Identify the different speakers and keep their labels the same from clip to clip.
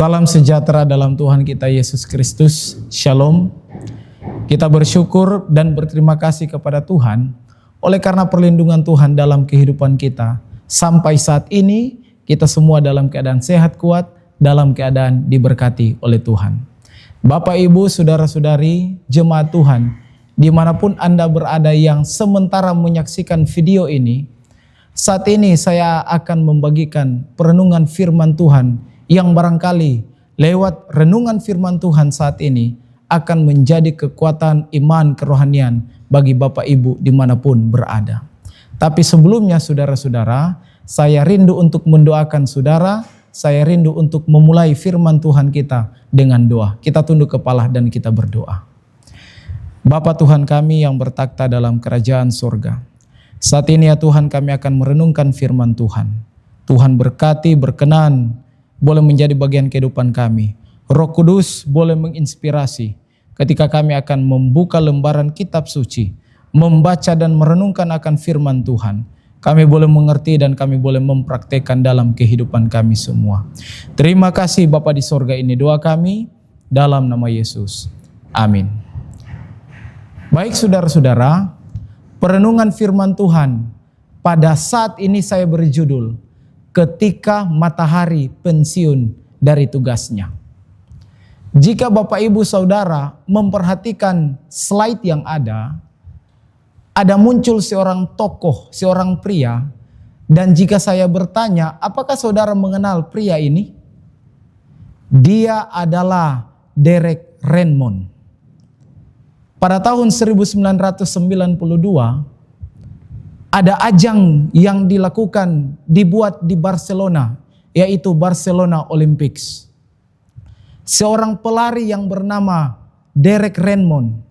Speaker 1: Salam sejahtera dalam Tuhan kita Yesus Kristus. Shalom. Kita bersyukur dan berterima kasih kepada Tuhan oleh karena perlindungan Tuhan dalam kehidupan kita. Sampai saat ini kita semua dalam keadaan sehat kuat, dalam keadaan diberkati oleh Tuhan. Bapak, Ibu, Saudara-saudari, jemaat Tuhan, dimanapun Anda berada yang sementara menyaksikan video ini, saat ini saya akan membagikan perenungan firman Tuhan yang barangkali lewat renungan firman Tuhan saat ini akan menjadi kekuatan iman kerohanian bagi Bapak Ibu dimanapun berada. Tapi sebelumnya saudara-saudara, saya rindu untuk mendoakan saudara, saya rindu untuk memulai firman Tuhan kita dengan doa. Kita tunduk kepala dan kita berdoa. Bapa Tuhan kami yang bertakhta dalam kerajaan surga, saat ini ya Tuhan kami akan merenungkan firman Tuhan. Tuhan berkati, berkenan, boleh menjadi bagian kehidupan kami. Roh Kudus boleh menginspirasi ketika kami akan membuka lembaran kitab suci, membaca dan merenungkan akan firman Tuhan. Kami boleh mengerti dan kami boleh mempraktekkan dalam kehidupan kami semua. Terima kasih Bapa di sorga, ini doa kami dalam nama Yesus. Amin. Baik saudara-saudara, perenungan firman Tuhan pada saat ini saya berjudul ketika matahari pensiun dari tugasnya. Jika Bapak Ibu Saudara memperhatikan slide yang ada muncul seorang tokoh, seorang pria, dan jika saya bertanya, apakah saudara mengenal pria ini? Dia adalah Derek Redmond. Pada tahun 1992, ada ajang yang dibuat di Barcelona, yaitu Barcelona Olympics. Seorang pelari yang bernama Derek Redmond,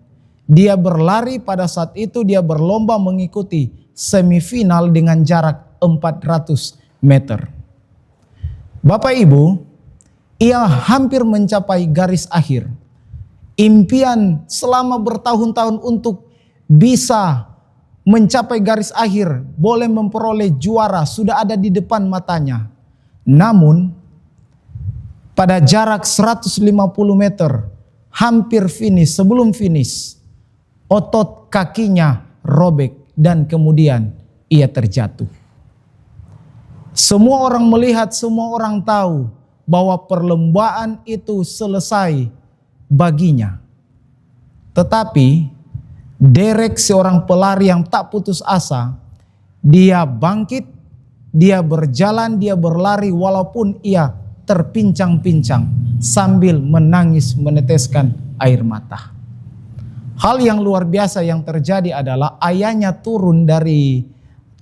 Speaker 1: dia berlari pada saat itu, dia berlomba mengikuti semifinal dengan jarak 400 meter. Bapak Ibu, ia hampir mencapai garis akhir. Impian selama bertahun-tahun untuk bisa mencapai garis akhir, boleh memperoleh juara, sudah ada di depan matanya. Namun, pada jarak 150 meter, hampir finish, sebelum finish, otot kakinya robek dan kemudian ia terjatuh. Semua orang melihat, semua orang tahu bahwa perlombaan itu selesai baginya. Tetapi Derek, seorang pelari yang tak putus asa, dia bangkit, dia berjalan, dia berlari walaupun ia terpincang-pincang sambil menangis meneteskan air mata. Hal yang luar biasa yang terjadi adalah ayahnya turun dari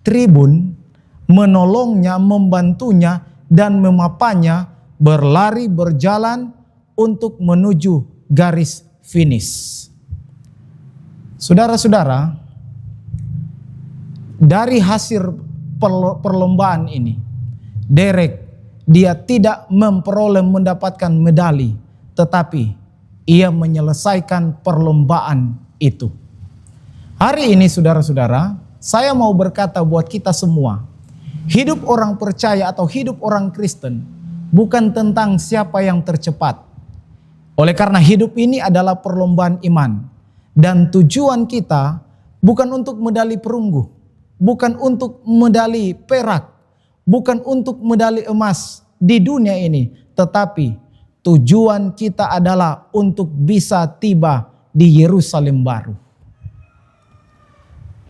Speaker 1: tribun, menolongnya, membantunya, dan memapanya berlari, berjalan untuk menuju garis finish. Saudara-saudara, dari hasil perlombaan ini, Derek, dia tidak mendapatkan medali, tetapi ia menyelesaikan perlombaan itu. Hari ini saudara-saudara, saya mau berkata buat kita semua, hidup orang percaya atau hidup orang Kristen bukan tentang siapa yang tercepat. Oleh karena hidup ini adalah perlombaan iman. Dan tujuan kita bukan untuk medali perunggu, bukan untuk medali perak, bukan untuk medali emas di dunia ini. Tetapi tujuan kita adalah untuk bisa tiba di Yerusalem baru.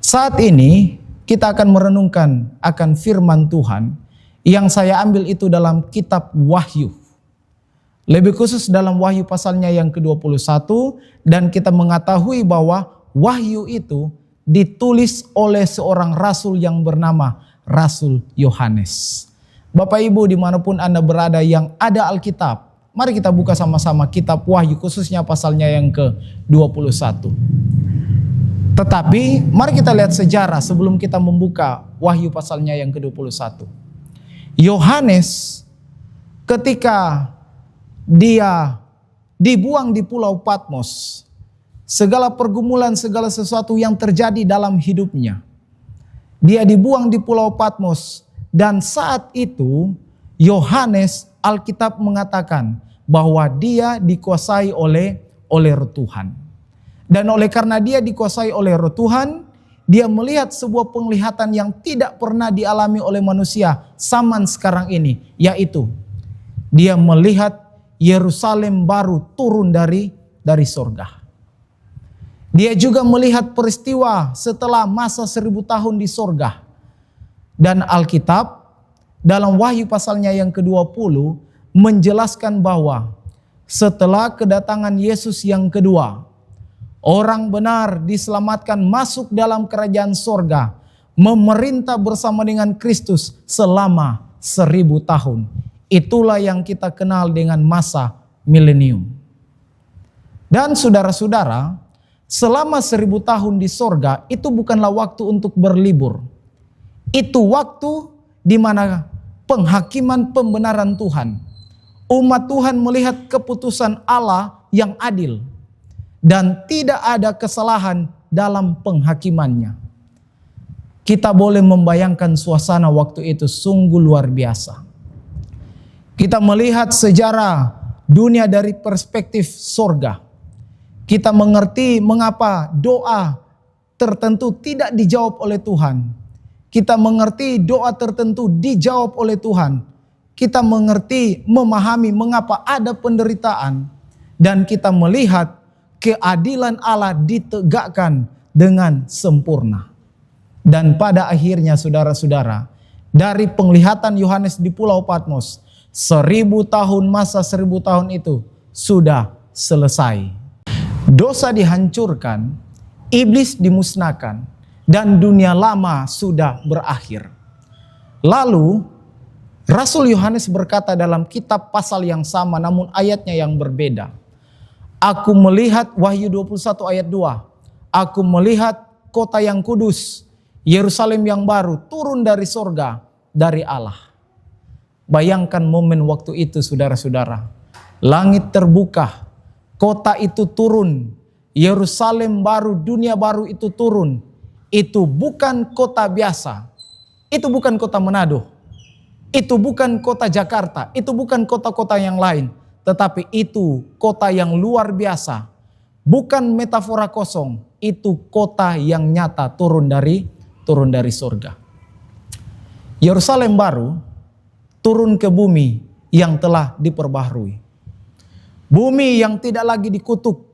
Speaker 1: Saat ini kita akan merenungkan akan firman Tuhan yang saya ambil itu dalam kitab Wahyu. Lebih khusus dalam Wahyu pasalnya yang ke-21, dan kita mengetahui bahwa Wahyu itu ditulis oleh seorang rasul yang bernama Rasul Yohanes. Bapak Ibu dimanapun Anda berada yang ada Alkitab, mari kita buka sama-sama kitab Wahyu khususnya pasalnya yang ke-21. Tetapi mari kita lihat sejarah sebelum kita membuka Wahyu pasalnya yang ke-21. Yohanes ketika dia dibuang di Pulau Patmos, segala pergumulan, segala sesuatu yang terjadi dalam hidupnya, dia dibuang di Pulau Patmos. Dan saat itu Yohanes Alkitab mengatakan bahwa dia dikuasai oleh Roh Tuhan. Dan oleh karena dia dikuasai oleh Roh Tuhan, dia melihat sebuah penglihatan yang tidak pernah dialami oleh manusia zaman sekarang ini, yaitu dia melihat Yerusalem baru turun dari sorga. Dia juga melihat peristiwa setelah masa 1000 tahun di sorga. Dan Alkitab dalam Wahyu pasalnya yang ke-20 menjelaskan bahwa setelah kedatangan Yesus yang kedua, orang benar diselamatkan masuk dalam kerajaan sorga, memerintah bersama dengan Kristus selama 1000 tahun. Itulah yang kita kenal dengan masa milenium. Dan saudara-saudara, selama 1000 tahun di sorga itu bukanlah waktu untuk berlibur. Itu waktu di mana penghakiman pembenaran Tuhan. Umat Tuhan melihat keputusan Allah yang adil. Dan tidak ada kesalahan dalam penghakimannya. Kita boleh membayangkan suasana waktu itu sungguh luar biasa. Kita melihat sejarah dunia dari perspektif sorga. Kita mengerti mengapa doa tertentu tidak dijawab oleh Tuhan. Kita mengerti doa tertentu dijawab oleh Tuhan. Kita mengerti, memahami mengapa ada penderitaan. Dan kita melihat keadilan Allah ditegakkan dengan sempurna. Dan pada akhirnya saudara-saudara, dari penglihatan Yohanes di Pulau Patmos, 1000 tahun, masa 1000 tahun itu sudah selesai. Dosa dihancurkan, iblis dimusnahkan, dan dunia lama sudah berakhir. Lalu Rasul Yohanes berkata dalam kitab pasal yang sama namun ayatnya yang berbeda. Aku melihat, Wahyu 21 ayat 2. Aku melihat kota yang kudus, Yerusalem yang baru turun dari sorga, dari Allah. Bayangkan momen waktu itu saudara-saudara. Langit terbuka, kota itu turun, Yerusalem baru, dunia baru itu turun. Itu bukan kota biasa. Itu bukan kota Manado. Itu bukan kota Jakarta. Itu bukan kota-kota yang lain. Tetapi itu kota yang luar biasa. Bukan metafora kosong. Itu kota yang nyata turun dari surga. Yerusalem baru turun ke bumi yang telah diperbaharui. Bumi yang tidak lagi dikutuk.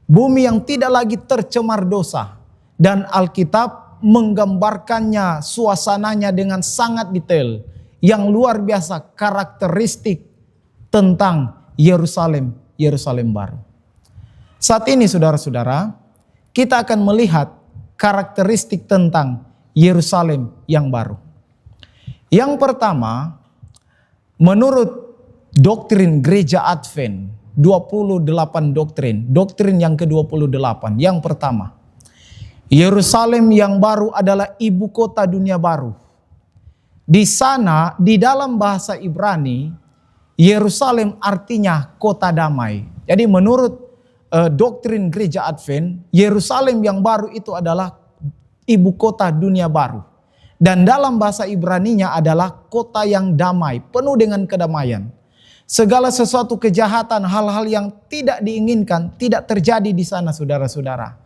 Speaker 1: Bumi yang tidak lagi tercemar dosa. Dan Alkitab menggambarkannya, suasananya dengan sangat detail. Yang luar biasa karakteristik tentang Yerusalem baru. Saat ini saudara-saudara, kita akan melihat karakteristik tentang Yerusalem yang baru. Yang pertama, menurut doktrin gereja Advent, 28 doktrin yang ke-28. Yang pertama, Yerusalem yang baru adalah ibu kota dunia baru. Di sana, di dalam bahasa Ibrani, Yerusalem artinya kota damai. Jadi menurut doktrin gereja Advent, Yerusalem yang baru itu adalah ibu kota dunia baru. Dan dalam bahasa Ibraninya adalah kota yang damai, penuh dengan kedamaian. Segala sesuatu kejahatan, hal-hal yang tidak diinginkan tidak terjadi di sana saudara-saudara.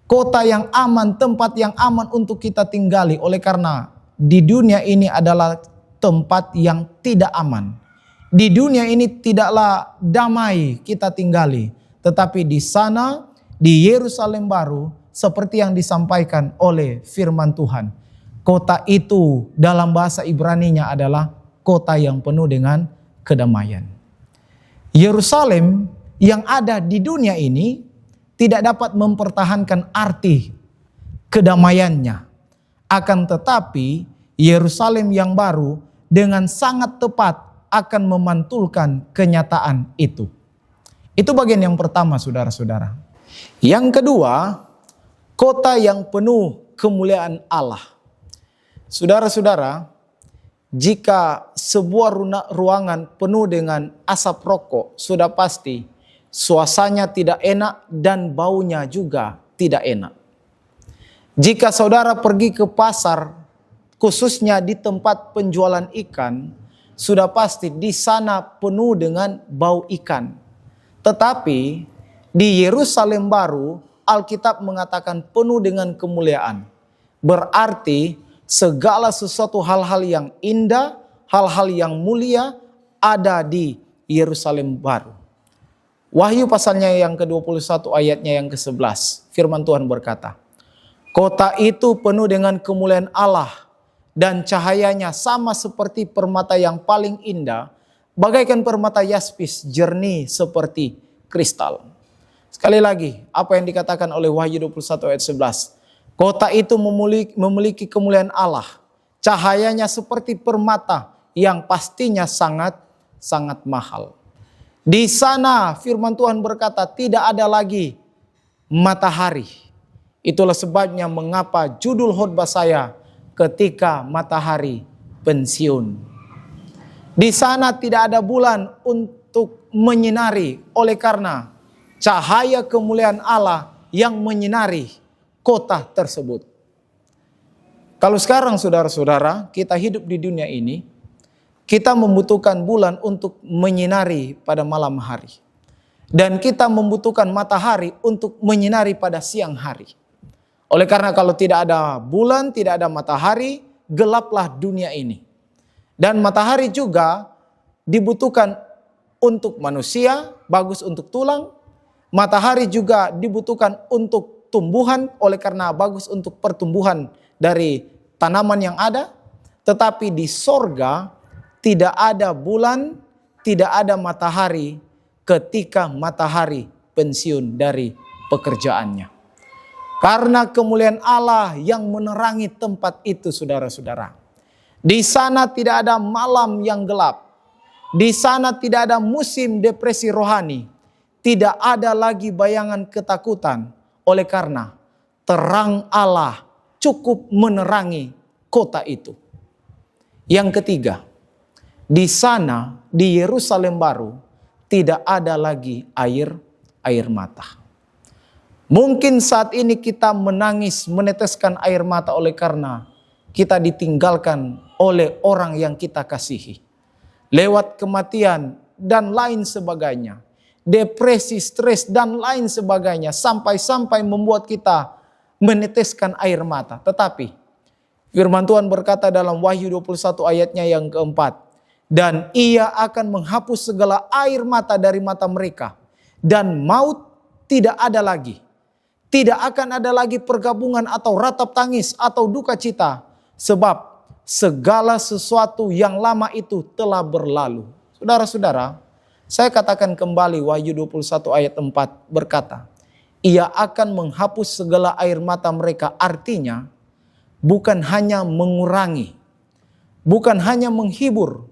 Speaker 1: Kota yang aman, tempat yang aman untuk kita tinggali. Oleh karena di dunia ini adalah tempat yang tidak aman. Di dunia ini tidaklah damai kita tinggali. Tetapi di sana, di Yerusalem baru, seperti yang disampaikan oleh firman Tuhan. Kota itu dalam bahasa Ibraninya adalah kota yang penuh dengan kedamaian. Yerusalem yang ada di dunia ini tidak dapat mempertahankan arti kedamaiannya. Akan tetapi Yerusalem yang baru dengan sangat tepat akan memantulkan kenyataan itu. Itu bagian yang pertama saudara-saudara. Yang kedua, kota yang penuh kemuliaan Allah. Saudara-saudara, jika sebuah ruangan penuh dengan asap rokok, sudah pasti suasananya tidak enak dan baunya juga tidak enak. Jika saudara pergi ke pasar, khususnya di tempat penjualan ikan, sudah pasti di sana penuh dengan bau ikan. Tetapi di Yerusalem baru, Alkitab mengatakan penuh dengan kemuliaan. Berarti segala sesuatu hal-hal yang indah, hal-hal yang mulia ada di Yerusalem baru. Wahyu pasalnya yang ke-21 ayatnya yang ke-11. Firman Tuhan berkata, kota itu penuh dengan kemuliaan Allah dan cahayanya sama seperti permata yang paling indah, bagaikan permata yaspis jernih seperti kristal. Sekali lagi, apa yang dikatakan oleh Wahyu 21 ayat 11. Kota itu memiliki kemuliaan Allah. Cahayanya seperti permata yang pastinya sangat mahal. Di sana firman Tuhan berkata tidak ada lagi matahari. Itulah sebabnya mengapa judul khotbah saya ketika matahari pensiun. Di sana tidak ada bulan untuk menyinari oleh karena cahaya kemuliaan Allah yang menyinari kota tersebut. Kalau sekarang saudara-saudara kita hidup di dunia ini, kita membutuhkan bulan untuk menyinari pada malam hari. Dan kita membutuhkan matahari untuk menyinari pada siang hari. Oleh karena kalau tidak ada bulan, tidak ada matahari, gelaplah dunia ini. Dan matahari juga dibutuhkan untuk manusia, bagus untuk tulang. Matahari juga dibutuhkan untuk tumbuhan, oleh karena bagus untuk pertumbuhan dari tanaman yang ada. Tetapi di sorga tidak ada bulan, tidak ada matahari ketika matahari pensiun dari pekerjaannya. Karena kemuliaan Allah yang menerangi tempat itu saudara-saudara. Di sana tidak ada malam yang gelap. Di sana tidak ada musim depresi rohani. Tidak ada lagi bayangan ketakutan. Oleh karena terang Allah cukup menerangi kota itu. Yang ketiga, di sana, di Yerusalem baru, tidak ada lagi air mata. Mungkin saat ini kita menangis, meneteskan air mata oleh karena kita ditinggalkan oleh orang yang kita kasihi. Lewat kematian dan lain sebagainya. Depresi, stres dan lain sebagainya. Sampai-sampai membuat kita meneteskan air mata. Tetapi firman Tuhan berkata dalam Wahyu 21 ayatnya yang keempat. Dan ia akan menghapus segala air mata dari mata mereka. Dan maut tidak ada lagi. Tidak akan ada lagi pergabungan atau ratap tangis atau duka cita. Sebab segala sesuatu yang lama itu telah berlalu. Saudara-saudara, saya katakan kembali Wahyu 21 ayat 4 berkata. Ia akan menghapus segala air mata mereka. Artinya bukan hanya mengurangi. Bukan hanya menghibur.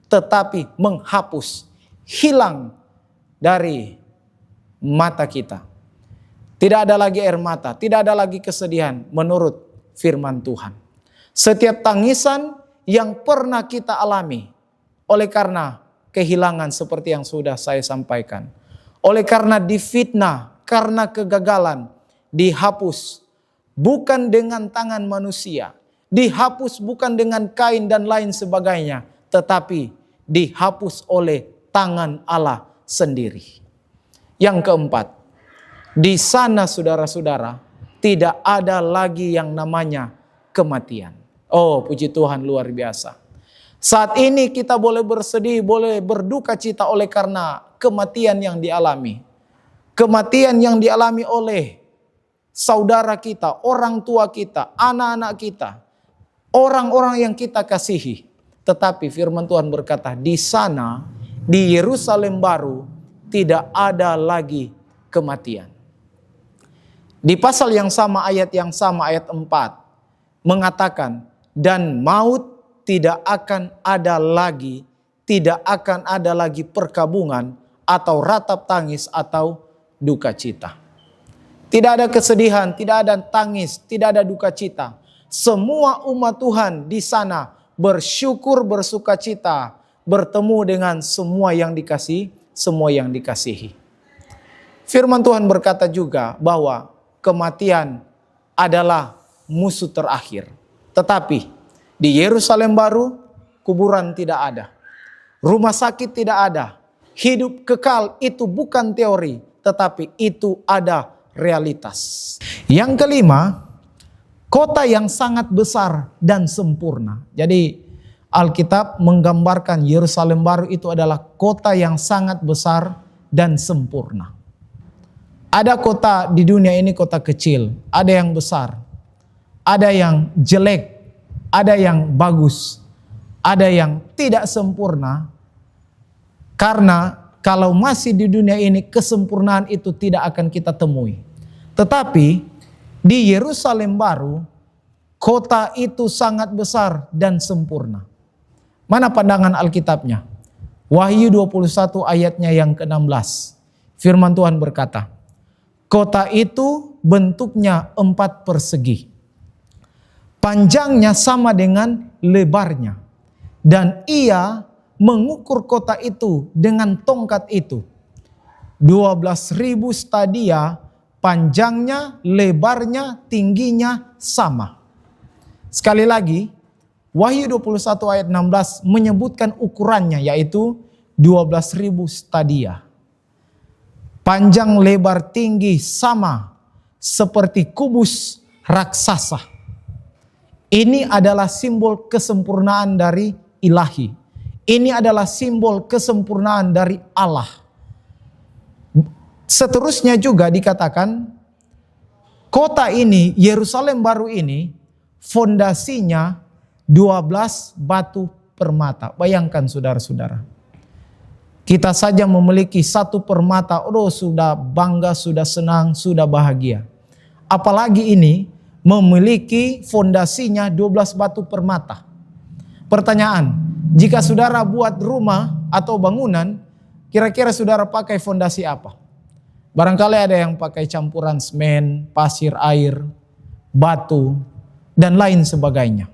Speaker 1: Tetapi menghapus, hilang dari mata kita. Tidak ada lagi air mata, tidak ada lagi kesedihan menurut firman Tuhan. Setiap tangisan yang pernah kita alami oleh karena kehilangan seperti yang sudah saya sampaikan. Oleh karena difitnah, karena kegagalan, dihapus bukan dengan tangan manusia. Dihapus bukan dengan kain dan lain sebagainya. Tetapi dihapus oleh tangan Allah sendiri. Yang keempat, di sana saudara-saudara tidak ada lagi yang namanya kematian. Oh puji Tuhan luar biasa. Saat ini kita boleh bersedih, boleh berduka cita oleh karena kematian yang dialami. Kematian yang dialami oleh saudara kita, orang tua kita, anak-anak kita, orang-orang yang kita kasihi. Tetapi firman Tuhan berkata, di sana, di Yerusalem baru, tidak ada lagi kematian. Di pasal yang sama, ayat 4, mengatakan, dan maut tidak akan ada lagi, tidak akan ada lagi perkabungan, atau ratap tangis, atau duka cita. Tidak ada kesedihan, tidak ada tangis, tidak ada duka cita. Semua umat Tuhan di sana bersyukur, bersuka cita, bertemu dengan semua yang dikasihi. Firman Tuhan berkata juga bahwa kematian adalah musuh terakhir. Tetapi di Yerusalem baru kuburan tidak ada. Rumah sakit tidak ada. Hidup kekal itu bukan teori, tetapi itu ada realitas. Yang kelima, kota yang sangat besar dan sempurna. Jadi Alkitab menggambarkan Yerusalem baru itu adalah kota yang sangat besar dan sempurna. Ada kota di dunia ini kota kecil, ada yang besar, ada yang jelek, ada yang bagus, ada yang tidak sempurna. Karena kalau masih di dunia ini kesempurnaan itu tidak akan kita temui. Tetapi di Yerusalem baru, kota itu sangat besar dan sempurna. Mana pandangan Alkitabnya? Wahyu 21 ayatnya yang ke-16. Firman Tuhan berkata, kota itu bentuknya 4 persegi. Panjangnya sama dengan lebarnya. Dan ia mengukur kota itu dengan tongkat itu. 12.000 stadia, panjangnya, lebarnya, tingginya sama. Sekali lagi, Wahyu 21 ayat 16 menyebutkan ukurannya, yaitu 12.000 stadia. Panjang, lebar, tinggi sama seperti kubus raksasa. Ini adalah simbol kesempurnaan dari ilahi. Ini adalah simbol kesempurnaan dari Allah. Seterusnya juga dikatakan, kota ini, Yerusalem baru ini, fondasinya 12 batu permata. Bayangkan saudara-saudara. Kita saja memiliki satu permata, sudah bangga, sudah senang, sudah bahagia. Apalagi ini memiliki fondasinya 12 batu permata. Pertanyaan, jika saudara buat rumah atau bangunan, kira-kira saudara pakai fondasi apa? Barangkali ada yang pakai campuran semen, pasir, air, batu, dan lain sebagainya.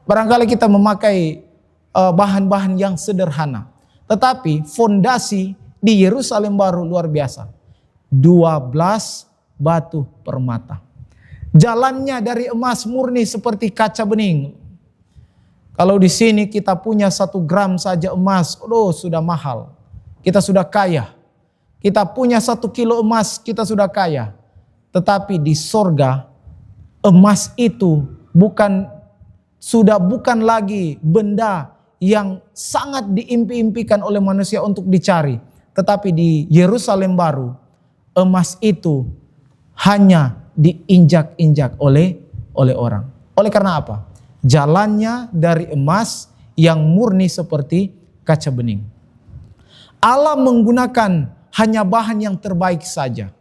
Speaker 1: Barangkali kita memakai bahan-bahan yang sederhana. Tetapi fondasi di Yerusalem baru luar biasa. 12 batu permata. Jalannya dari emas murni seperti kaca bening. Kalau di sini kita punya 1 gram saja emas, sudah mahal. Kita sudah kaya. Kita punya 1 kilo emas, kita sudah kaya. Tetapi di sorga, emas itu sudah bukan lagi benda yang sangat diimpi-impikan oleh manusia untuk dicari. Tetapi di Yerusalem baru, emas itu hanya diinjak-injak oleh orang. Oleh karena apa? Jalannya dari emas yang murni seperti kaca bening. Allah menggunakan hanya bahan yang terbaik saja.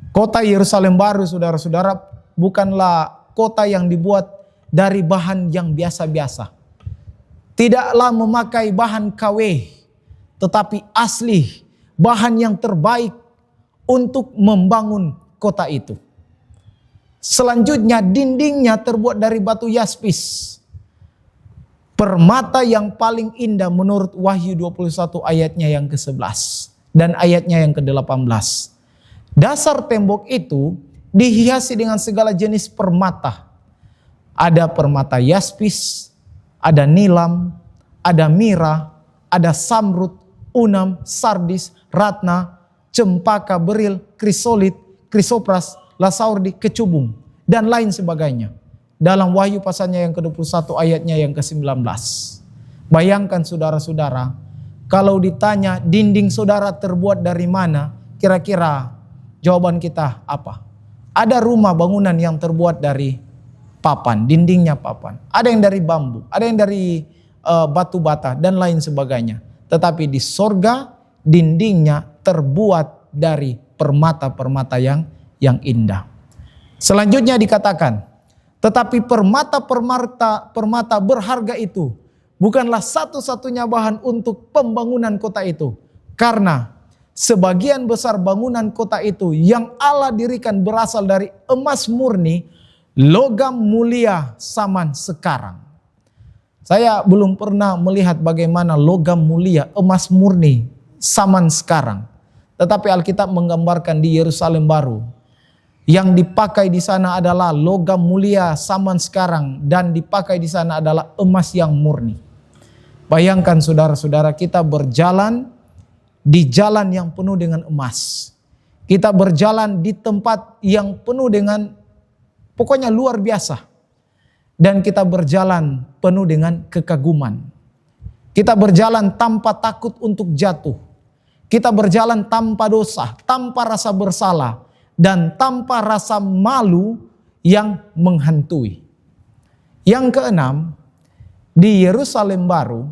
Speaker 1: Kota Yerusalem baru, saudara-saudara, bukanlah kota yang dibuat dari bahan yang biasa-biasa. Tidaklah memakai bahan KW, tetapi asli, bahan yang terbaik untuk membangun kota itu. Selanjutnya, dindingnya terbuat dari batu yaspis. Permata yang paling indah menurut Wahyu 21 ayatnya yang ke-11 dan ayatnya yang ke-18. Dasar tembok itu dihiasi dengan segala jenis permata. Ada permata yaspis, ada nilam, ada mira, ada samrud, unam, sardis, ratna, cempaka, beril, krisolit, krisopras, lasaurdi, kecubung, dan lain sebagainya. Dalam Wahyu pasalnya yang ke-21 ayatnya yang ke-19. Bayangkan saudara-saudara, kalau ditanya dinding saudara terbuat dari mana, kira-kira jawaban kita apa? Ada rumah bangunan yang terbuat dari papan, dindingnya papan. Ada yang dari bambu, ada yang dari batu bata dan lain sebagainya. Tetapi di sorga dindingnya terbuat dari permata-permata yang indah. Selanjutnya dikatakan, tetapi permata berharga itu bukanlah satu-satunya bahan untuk pembangunan kota itu. Karena sebagian besar bangunan kota itu yang Allah dirikan berasal dari emas murni, logam mulia zaman sekarang. Saya belum pernah melihat bagaimana logam mulia, emas murni zaman sekarang. Tetapi Alkitab menggambarkan di Yerusalem baru, yang dipakai di sana adalah logam mulia zaman sekarang dan dipakai di sana adalah emas yang murni. Bayangkan saudara-saudara, kita berjalan di jalan yang penuh dengan emas. Kita berjalan di tempat yang penuh dengan pokoknya luar biasa. Dan kita berjalan penuh dengan kekaguman. Kita berjalan tanpa takut untuk jatuh. Kita berjalan tanpa dosa, tanpa rasa bersalah, dan tanpa rasa malu yang menghantui. Yang keenam, di Yerusalem baru,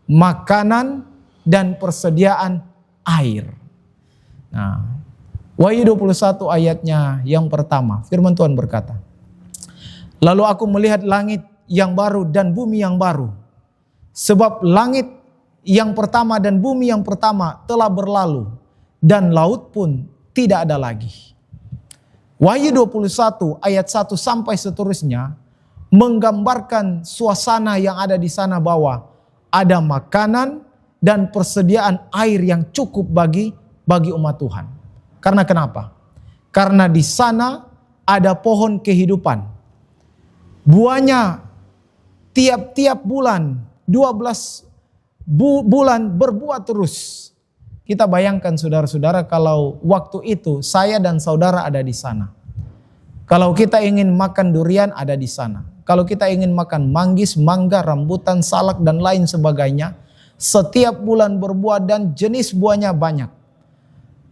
Speaker 1: makanan dan persediaan air. Nah, Wahyu 21 ayatnya yang pertama, firman Tuhan berkata, "Lalu aku melihat langit yang baru dan bumi yang baru. Sebab langit yang pertama dan bumi yang pertama telah berlalu, dan laut pun tidak ada lagi." Wahyu 21 ayat 1 sampai seterusnya menggambarkan suasana yang ada di sana bahwa ada makanan dan persediaan air yang cukup bagi umat Tuhan. Karena kenapa? Karena di sana ada pohon kehidupan. Buahnya tiap-tiap bulan, 12 bulan berbuah terus. Kita bayangkan saudara-saudara, kalau waktu itu saya dan saudara ada di sana. Kalau kita ingin makan durian ada di sana. Kalau kita ingin makan manggis, mangga, rambutan, salak dan lain sebagainya, setiap bulan berbuah dan jenis buahnya banyak.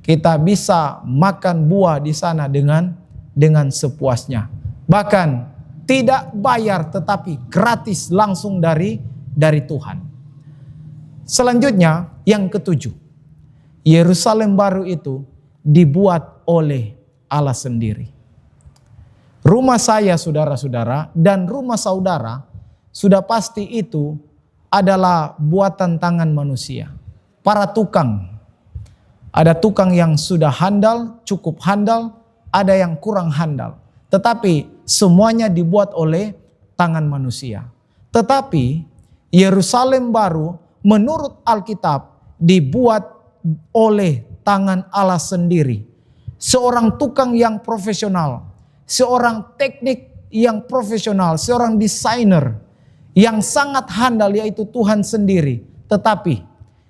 Speaker 1: Kita bisa makan buah di sana dengan sepuasnya. Bahkan tidak bayar, tetapi gratis langsung dari Tuhan. Selanjutnya yang ketujuh, Yerusalem baru itu dibuat oleh Allah sendiri. Rumah saya saudara-saudara dan rumah saudara sudah pasti itu adalah buatan tangan manusia. Para tukang. Ada tukang yang sudah handal, cukup handal, ada yang kurang handal. Tetapi semuanya dibuat oleh tangan manusia. Tetapi Yerusalem baru menurut Alkitab dibuat oleh tangan Allah sendiri. Seorang tukang yang profesional, seorang teknik yang profesional, seorang desainer yang sangat handal yaitu Tuhan sendiri. Tetapi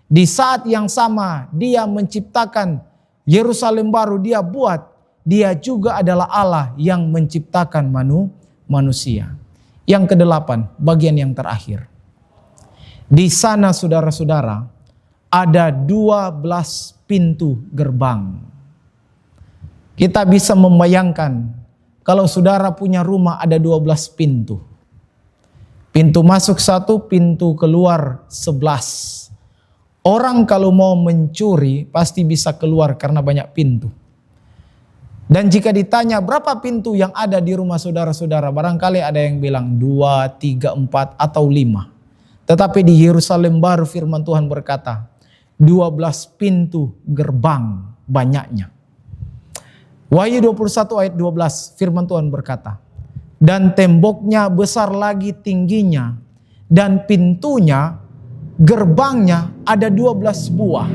Speaker 1: di saat yang sama dia menciptakan Yerusalem baru, dia buat, dia juga adalah Allah yang menciptakan manusia. Yang kedelapan, bagian yang terakhir. Di sana saudara-saudara ada 12 pintu gerbang. Kita bisa membayangkan kalau saudara punya rumah ada 12 pintu. Pintu masuk 1, pintu keluar 11. Orang kalau mau mencuri pasti bisa keluar karena banyak pintu. Dan jika ditanya berapa pintu yang ada di rumah saudara-saudara, barangkali ada yang bilang 2, 3, 4 atau 5. Tetapi di Yerusalem baru firman Tuhan berkata, 12 pintu gerbang banyaknya. Wahyu 21 ayat 12 firman Tuhan berkata, dan temboknya besar lagi tingginya, dan pintunya, gerbangnya ada 12 buah.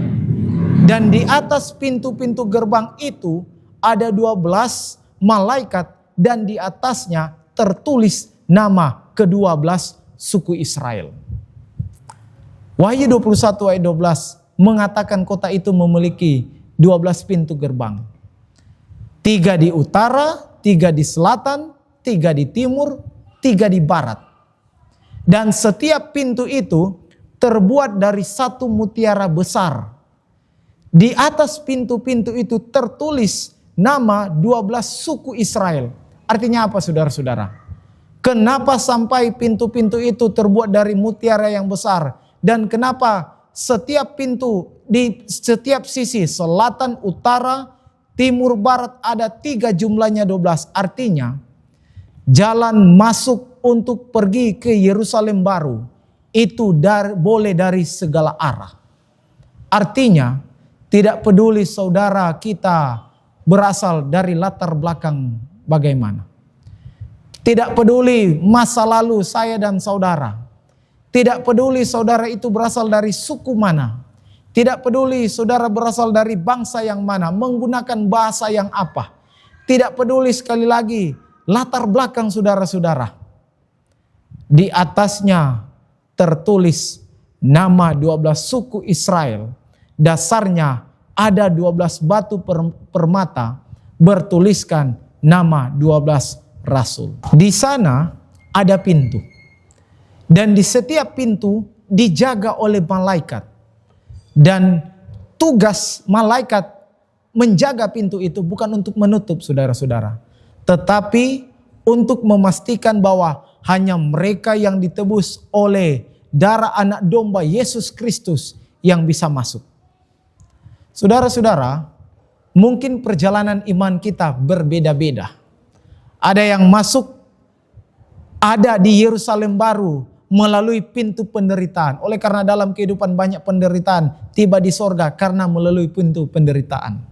Speaker 1: Dan di atas pintu-pintu gerbang itu ada 12 malaikat, dan di atasnya tertulis nama ke-12 suku Israel. Wahyu 21 ayat 12 mengatakan kota itu memiliki 12 pintu gerbang. 3 di utara, 3 di selatan, 3 di timur, 3 di barat. Dan setiap pintu itu terbuat dari satu mutiara besar. Di atas pintu-pintu itu tertulis nama 12 suku Israel. Artinya apa saudara-saudara? Kenapa sampai pintu-pintu itu terbuat dari mutiara yang besar? Dan kenapa setiap pintu di setiap sisi selatan, utara, timur, barat ada 3 jumlahnya 12. Artinya jalan masuk untuk pergi ke Yerusalem baru itu boleh dari segala arah. Artinya tidak peduli saudara kita berasal dari latar belakang bagaimana. Tidak peduli masa lalu saya dan saudara. Tidak peduli saudara itu berasal dari suku mana. Tidak peduli saudara berasal dari bangsa yang mana, menggunakan bahasa yang apa. Tidak peduli sekali lagi latar belakang saudara-saudara. Di atasnya tertulis nama 12 suku Israel. Dasarnya ada 12 batu permata bertuliskan nama 12 rasul. Di sana ada pintu. Dan di setiap pintu dijaga oleh malaikat. Dan tugas malaikat menjaga pintu itu bukan untuk menutup, saudara-saudara, tetapi untuk memastikan bahwa hanya mereka yang ditebus oleh darah anak domba Yesus Kristus yang bisa masuk. Saudara-saudara, mungkin perjalanan iman kita berbeda-beda. Ada yang masuk, ada di Yerusalem baru melalui pintu penderitaan. Oleh karena dalam kehidupan banyak penderitaan, tiba di sorga karena melalui pintu penderitaan.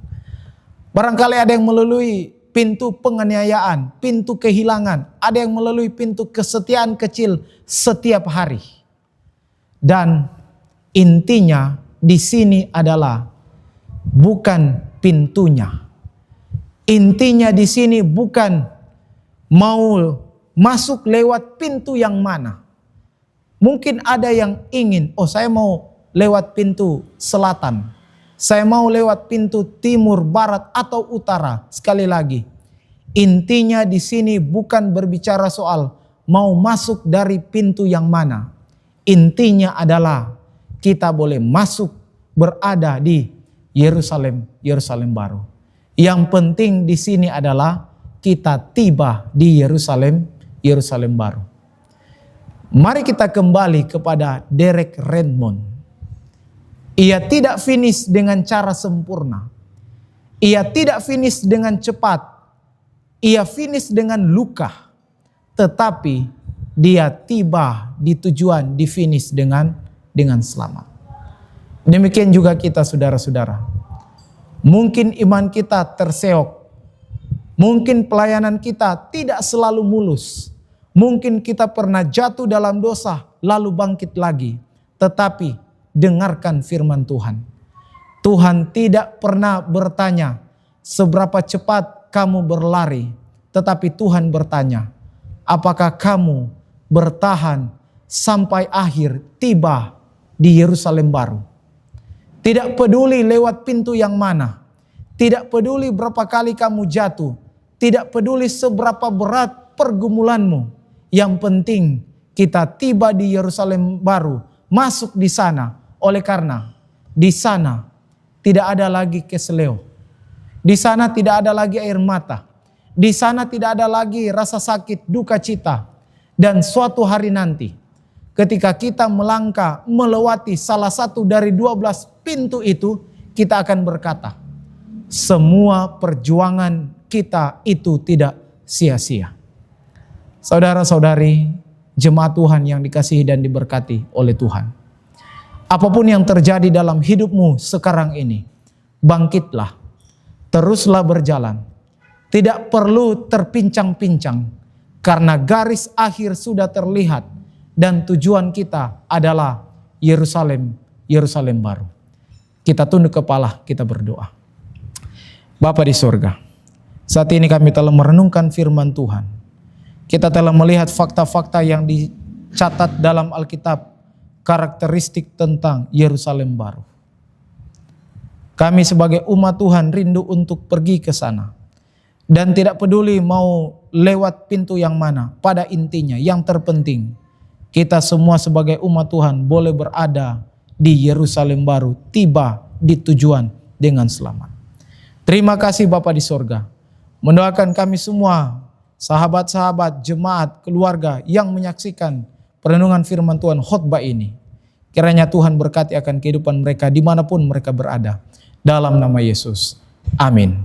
Speaker 1: Barangkali ada yang melalui pintu penganiayaan, pintu kehilangan. Ada yang melalui pintu kesetiaan kecil setiap hari. Dan intinya di sini adalah bukan pintunya. Intinya di sini bukan mau masuk lewat pintu yang mana. Mungkin ada yang ingin, saya mau lewat pintu selatan. Saya mau lewat pintu timur, barat, atau utara. Sekali lagi, intinya di sini bukan berbicara soal mau masuk dari pintu yang mana. Intinya adalah kita boleh masuk berada di Yerusalem, Yerusalem baru. Yang penting di sini adalah kita tiba di Yerusalem, Yerusalem baru. Mari kita kembali kepada Derek Redmond. Ia tidak finish dengan cara sempurna. Ia tidak finish dengan cepat. Ia finish dengan luka. Tetapi dia tiba di tujuan, di finish dengan selamat. Demikian juga kita, saudara-saudara. Mungkin iman kita terseok. Mungkin pelayanan kita tidak selalu mulus. Mungkin kita pernah jatuh dalam dosa lalu bangkit lagi. Tetapi dengarkan firman Tuhan. Tuhan tidak pernah bertanya seberapa cepat kamu berlari. Tetapi Tuhan bertanya, apakah kamu bertahan sampai akhir tiba di Yerusalem baru. Tidak peduli lewat pintu yang mana. Tidak peduli berapa kali kamu jatuh. Tidak peduli seberapa berat pergumulanmu. Yang penting kita tiba di Yerusalem baru, masuk di sana. Oleh karena di sana tidak ada lagi keseleo. Di sana tidak ada lagi air mata. Di sana tidak ada lagi rasa sakit, duka cita. Dan suatu hari nanti ketika kita melangkah melewati salah satu dari 12 pintu itu, kita akan berkata, semua perjuangan kita itu tidak sia-sia. Saudara-saudari, jemaat Tuhan yang dikasihi dan diberkati oleh Tuhan. Apapun yang terjadi dalam hidupmu sekarang ini, bangkitlah, teruslah berjalan. Tidak perlu terpincang-pincang, karena garis akhir sudah terlihat dan tujuan kita adalah Yerusalem, Yerusalem baru. Kita tunduk kepala, kita berdoa. Bapa di surga, saat ini kami telah merenungkan firman Tuhan. Kita telah melihat fakta-fakta yang dicatat dalam Alkitab, karakteristik tentang Yerusalem baru. Kami sebagai umat Tuhan rindu untuk pergi ke sana. Dan tidak peduli mau lewat pintu yang mana, pada intinya yang terpenting, kita semua sebagai umat Tuhan boleh berada di Yerusalem baru, tiba di tujuan dengan selamat. Terima kasih Bapa di sorga. Mendoakan kami semua, sahabat-sahabat, jemaat, keluarga yang menyaksikan perenungan firman Tuhan khotbah ini. Kiranya Tuhan berkati akan kehidupan mereka dimanapun mereka berada. Dalam nama Yesus. Amin.